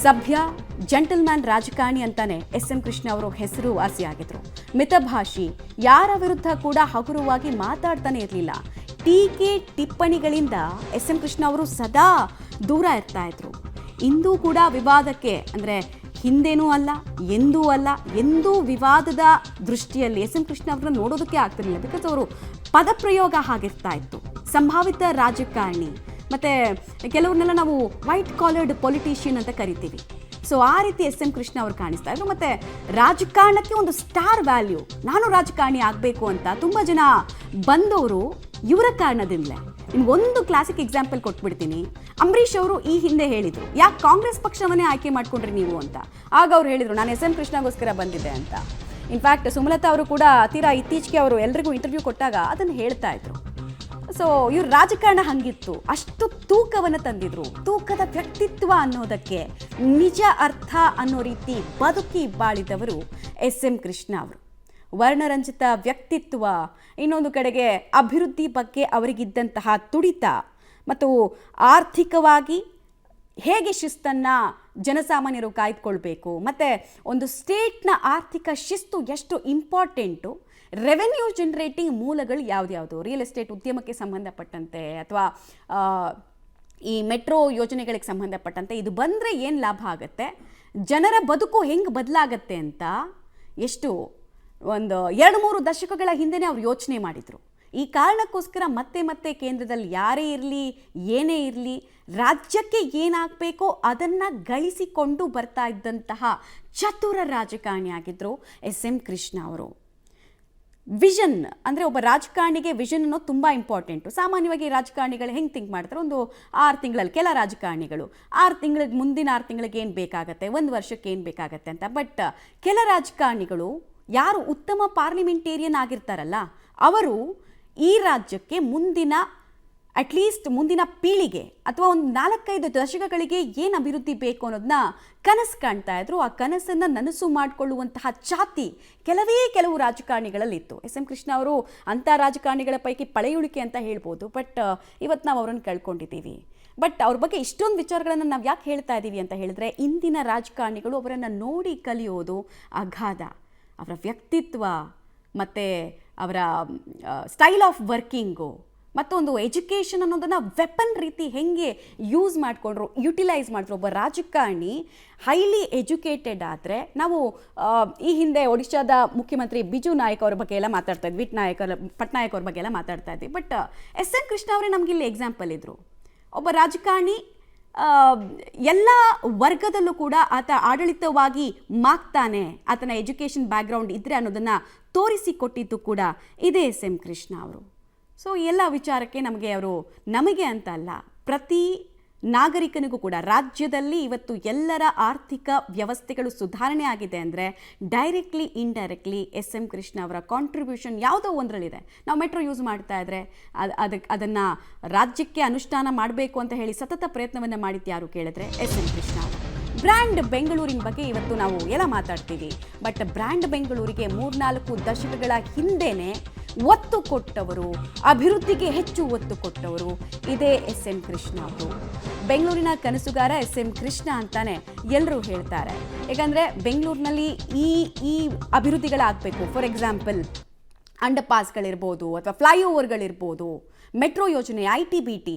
ಸಭ್ಯ ಜೆಂಟಲ್ಮ್ಯಾನ್ ರಾಜಕಾರಣಿ ಅಂತಾನೆ ಎಸ್ ಎಂ ಕೃಷ್ಣ ಅವರು ಹೆಸರುವಾಸಿಯಾಗಿದ್ರು. ಮಿತಭಾಷಿ, ಯಾರ ವಿರುದ್ಧ ಕೂಡ ಹಗುರವಾಗಿ ಮಾತಾಡ್ತಾನೆ ಇರಲಿಲ್ಲ. ಟೀಕೆ ಟಿಪ್ಪಣಿಗಳಿಂದ ಎಸ್ ಎಂ ಕೃಷ್ಣ ಅವರು ಸದಾ ದೂರ ಇರ್ತಾ ಇದ್ರು. ಇಂದೂ ಕೂಡ ವಿವಾದಕ್ಕೆ ಅಂದರೆ ಹಿಂದೇನೂ ಅಲ್ಲ, ಎಂದೂ ವಿವಾದದ ದೃಷ್ಟಿಯಲ್ಲಿ ಎಸ್ ಎಂ ಕೃಷ್ಣ ಅವ್ರನ್ನ ನೋಡೋದಕ್ಕೆ ಆಗ್ತಿರಲಿಲ್ಲ. ಬಿಕಾಸ್ ಅವರು ಪದಪ್ರಯೋಗ ಆಗಿರ್ತಾ ಇತ್ತು. ಸಂಭಾವಿತ ರಾಜಕಾರಣಿ, ಮತ್ತು ಕೆಲವ್ರನ್ನೆಲ್ಲ ನಾವು ವೈಟ್ ಕಾಲರ್ಡ್ ಪೊಲಿಟಿಷಿಯನ್ ಅಂತ ಕರಿತೀವಿ. ಸೊ ಆ ರೀತಿ ಎಸ್ ಎಂ ಕೃಷ್ಣ ಅವರು ಕಾಣಿಸ್ತಾ ಇದ್ರು. ಮತ್ತು ರಾಜಕಾರಣಕ್ಕೆ ಒಂದು ಸ್ಟಾರ್ ವ್ಯಾಲ್ಯೂ, ನಾನು ರಾಜಕಾರಣಿ ಆಗಬೇಕು ಅಂತ ತುಂಬ ಜನ ಬಂದವರು ಇವರ ಕಾರಣದಿಂದಲೇ. ನಿಮ್ಗೊಂದು ಕ್ಲಾಸಿಕ್ ಎಕ್ಸಾಂಪಲ್ ಕೊಟ್ಬಿಡ್ತೀನಿ. ಅಂಬರೀಷ್ ಅವರು ಈ ಹಿಂದೆ ಹೇಳಿದರು, ಯಾಕೆ ಕಾಂಗ್ರೆಸ್ ಪಕ್ಷವನ್ನೇ ಆಯ್ಕೆ ಮಾಡ್ಕೊಂಡ್ರಿ ನೀವು ಅಂತ. ಆಗ ಅವ್ರು ಹೇಳಿದರು, ನಾನು ಎಸ್ ಎಂ ಕೃಷ್ಣಗೋಸ್ಕರ ಬಂದಿದ್ದೆ ಅಂತ. ಇನ್ಫ್ಯಾಕ್ಟ್ ಸುಮಲತಾ ಅವರು ಕೂಡ ತೀರಾ ಇತ್ತೀಚೆಗೆ ಅವರು ಎಲ್ರಿಗೂ ಇಂಟರ್ವ್ಯೂ ಕೊಟ್ಟಾಗ ಅದನ್ನು ಹೇಳ್ತಾ ಇದ್ರು. ಸೊ ಇವ್ರ ರಾಜಕಾರಣ ಹಂಗಿತ್ತು, ಅಷ್ಟು ತೂಕವನ್ನು ತಂದಿದ್ರು. ತೂಕದ ವ್ಯಕ್ತಿತ್ವ ಅನ್ನೋದಕ್ಕೆ ನಿಜ ಅರ್ಥ ಅನ್ನೋ ರೀತಿ ಬದುಕಿ ಬಾಳಿದವರು ಎಸ್ ಎಂ ಕೃಷ್ಣ ಅವರು. ವರ್ಣರಂಜಿತ ವ್ಯಕ್ತಿತ್ವ, ಇನ್ನೊಂದು ಕಡೆಗೆ ಅಭಿವೃದ್ಧಿ ಬಗ್ಗೆ ಅವರಿಗಿದ್ದಂತಹ ತುಡಿತ, ಮತ್ತು ಆರ್ಥಿಕವಾಗಿ ಹೇಗೆ ಶಿಸ್ತನ್ನು ಜನಸಾಮಾನ್ಯರು ಕಾಯ್ದುಕೊಳ್ಬೇಕು, ಮತ್ತು ಒಂದು ಸ್ಟೇಟ್ನ ಆರ್ಥಿಕ ಶಿಸ್ತು ಎಷ್ಟು ಇಂಪಾರ್ಟೆಂಟು, ರೆವೆನ್ಯೂ ಜನರೇಟಿಂಗ್ ಮೂಲಗಳು ಯಾವ್ದ್ಯಾವುದು, ರಿಯಲ್ ಎಸ್ಟೇಟ್ ಉದ್ಯಮಕ್ಕೆ ಸಂಬಂಧಪಟ್ಟಂತೆ ಅಥವಾ ಈ ಮೆಟ್ರೋ ಯೋಜನೆಗಳಿಗೆ ಸಂಬಂಧಪಟ್ಟಂತೆ ಇದು ಬಂದರೆ ಏನು ಲಾಭ ಆಗುತ್ತೆ, ಜನರ ಬದುಕು ಹೆಂಗೆ ಬದಲಾಗತ್ತೆ ಅಂತ ಎಷ್ಟು ಒಂದು 2-3 ದಶಕಗಳ ಹಿಂದೆನೇ ಅವ್ರು ಯೋಚನೆ ಮಾಡಿದರು. ಈ ಕಾರಣಕ್ಕೋಸ್ಕರ ಮತ್ತೆ ಕೇಂದ್ರದಲ್ಲಿ ಯಾರೇ ಇರಲಿ, ಏನೇ ಇರಲಿ, ರಾಜ್ಯಕ್ಕೆ ಏನಾಗಬೇಕೋ ಅದನ್ನು ಗಳಿಸಿಕೊಂಡು ಬರ್ತಾ ಇದ್ದಂತಹ ಚತುರ ರಾಜಕಾರಣಿ ಆಗಿದ್ದರು ಎಸ್ ಎಂ ಕೃಷ್ಣ ಅವರು. ವಿಷನ್ ಅಂದರೆ ಒಬ್ಬ ರಾಜಕಾರಣಿಗೆ ವಿಷನ್ ಅನ್ನೋದು ತುಂಬ ಇಂಪಾರ್ಟೆಂಟು. ಸಾಮಾನ್ಯವಾಗಿ ರಾಜಕಾರಣಿಗಳು ಹೆಂಗೆ ಥಿಂಕ್ ಮಾಡ್ತಾರೆ, ಒಂದು 6 ತಿಂಗಳಲ್ಲಿ, ಕೆಲ ರಾಜಕಾರಣಿಗಳು 6 ತಿಂಗಳಿಗೆ, ಮುಂದಿನ 6 ತಿಂಗಳಿಗೆ ಏನು ಬೇಕಾಗತ್ತೆ, 1 ವರ್ಷಕ್ಕೆ ಏನು ಬೇಕಾಗತ್ತೆ ಅಂತ. ಬಟ್ ಕೆಲ ರಾಜಕಾರಣಿಗಳು ಯಾರು ಉತ್ತಮ ಪಾರ್ಲಿಮೆಂಟೇರಿಯನ್ ಆಗಿರ್ತಾರಲ್ಲ, ಅವರು ಈ ರಾಜ್ಯಕ್ಕೆ ಅಟ್ಲೀಸ್ಟ್ ಮುಂದಿನ ಪೀಳಿಗೆ ಅಥವಾ ಒಂದು 4-5 ದಶಕಗಳಿಗೆ ಏನು ಅಭಿವೃದ್ಧಿ ಬೇಕು ಅನ್ನೋದನ್ನ ಕನಸು ಕಾಣ್ತಾ ಇದ್ರು. ಆ ಕನಸನ್ನು ನನಸು ಮಾಡಿಕೊಳ್ಳುವಂತಹ ಛಾತಿ ಕೆಲವು ರಾಜಕಾರಣಿಗಳಲ್ಲಿತ್ತು. ಎಸ್ ಎಂ ಕೃಷ್ಣ ಅವರು ಅಂಥ ರಾಜಕಾರಣಿಗಳ ಪೈಕಿ ಪಳೆಯುಳಿಕೆ ಅಂತ ಹೇಳ್ಬೋದು. ಬಟ್ ಇವತ್ತು ನಾವು ಅವರನ್ನು ಕಳ್ಕೊಂಡಿದ್ದೀವಿ. ಬಟ್ ಅವ್ರ ಬಗ್ಗೆ ಇಷ್ಟೊಂದು ವಿಚಾರಗಳನ್ನು ನಾವು ಯಾಕೆ ಹೇಳ್ತಾ ಇದ್ದೀವಿ ಅಂತ ಹೇಳಿದ್ರೆ, ಇಂದಿನ ರಾಜಕಾರಣಿಗಳು ಅವರನ್ನು ನೋಡಿ ಕಲಿಯೋದು ಅಗಾಧ. ಅವರ ವ್ಯಕ್ತಿತ್ವ ಮತ್ತು ಅವರ ಸ್ಟೈಲ್ ಆಫ್ ವರ್ಕಿಂಗು, ಮತ್ತೊಂದು ಎಜುಕೇಷನ್ ಅನ್ನೋದನ್ನು ವೆಪನ್ ರೀತಿ ಹೆಂಗೆ ಯುಟಿಲೈಸ್ ಮಾಡಿದ್ರು. ಒಬ್ಬ ರಾಜಕಾರಣಿ ಹೈಲಿ ಎಜುಕೇಟೆಡ್ ಆದರೆ, ನಾವು ಈ ಹಿಂದೆ ಒಡಿಶಾದ ಮುಖ್ಯಮಂತ್ರಿ ಬಿಜು ನಾಯಕ್ ಅವ್ರ ಬಗ್ಗೆ ಎಲ್ಲ ಮಾತಾಡ್ತಾ ಇದ್ವಿ, ಪಟ್ನಾಯಕ್ ಅವ್ರ ಬಗ್ಗೆ ಎಲ್ಲ ಮಾತಾಡ್ತಾ ಇದ್ವಿ. ಬಟ್ ಎಸ್ ಎಂ ಕೃಷ್ಣ ಅವರೇ ನಮಗಿಲ್ಲಿ ಎಕ್ಸಾಂಪಲ್ ಇದ್ದರು. ಒಬ್ಬ ರಾಜಕಾರಣಿ ಎಲ್ಲ ವರ್ಗದಲ್ಲೂ ಕೂಡ ಆತ ಆಡಳಿತವಾಗಿ ಮಾಗ್ತಾನೆ, ಆತನ ಎಜುಕೇಷನ್ ಬ್ಯಾಕ್ಗ್ರೌಂಡ್ ಇದ್ದರೆ ಅನ್ನೋದನ್ನು ತೋರಿಸಿಕೊಟ್ಟಿದ್ದು ಕೂಡ ಇದೇ ಎಸ್ ಎಂ ಕೃಷ್ಣ ಅವರು. ಸೊ ಎಲ್ಲ ವಿಚಾರಕ್ಕೆ ನಮಗೆ ಅಂತ ಅಲ್ಲ, ಪ್ರತಿ ನಾಗರಿಕನಿಗೂ ಕೂಡ ರಾಜ್ಯದಲ್ಲಿ ಇವತ್ತು ಎಲ್ಲರ ಆರ್ಥಿಕ ವ್ಯವಸ್ಥೆಗಳು ಸುಧಾರಣೆ ಆಗಿದೆ ಅಂದರೆ directly indirectly S M Krishna ಅವರ ಕಾಂಟ್ರಿಬ್ಯೂಷನ್ ಯಾವುದೋ ಒಂದರಲ್ಲಿದೆ. ನಾವು ಮೆಟ್ರೋ ಯೂಸ್ ಮಾಡ್ತಾ ಇದ್ರೆ ಅದನ್ನು ರಾಜ್ಯಕ್ಕೆ ಅನುಷ್ಠಾನ ಮಾಡಬೇಕು ಅಂತ ಹೇಳಿ ಸತತ ಪ್ರಯತ್ನವನ್ನು ಮಾಡಿದ್ದು ಯಾರು ಕೇಳಿದ್ರೆ ಎಸ್ ಎಂ ಕೃಷ್ಣ ಅವರು. ಬ್ರ್ಯಾಂಡ್ ಬೆಂಗಳೂರಿನ ಬಗ್ಗೆ ಇವತ್ತು ನಾವು ಎಲ್ಲ ಮಾತಾಡ್ತೀವಿ. ಬಟ್ ಬ್ರ್ಯಾಂಡ್ ಬೆಂಗಳೂರಿಗೆ 3-4 ದಶಕಗಳ ಹಿಂದೆನೇ ಒತ್ತು ಕೊಟ್ಟವರು, ಅಭಿವೃದ್ಧಿಗೆ ಹೆಚ್ಚು ಒತ್ತು ಕೊಟ್ಟವರು ಇದೇ ಎಸ್ ಎಂ ಕೃಷ್ಣ ಅವರು. ಬೆಂಗಳೂರಿನ ಕನಸುಗಾರ ಎಸ್ ಎಂ ಕೃಷ್ಣ ಅಂತಾನೆ ಎಲ್ಲರೂ ಹೇಳ್ತಾರೆ. ಯಾಕಂದರೆ ಬೆಂಗಳೂರಿನಲ್ಲಿ ಈ ಅಭಿವೃದ್ಧಿಗಳಾಗಬೇಕು. ಫಾರ್ ಎಕ್ಸಾಂಪಲ್ ಅಂಡರ್ ಪಾಸ್ಗಳಿರ್ಬೋದು, ಅಥವಾ ಫ್ಲೈಓವರ್ಗಳಿರ್ಬೋದು, ಮೆಟ್ರೋ ಯೋಜನೆ, ITBT,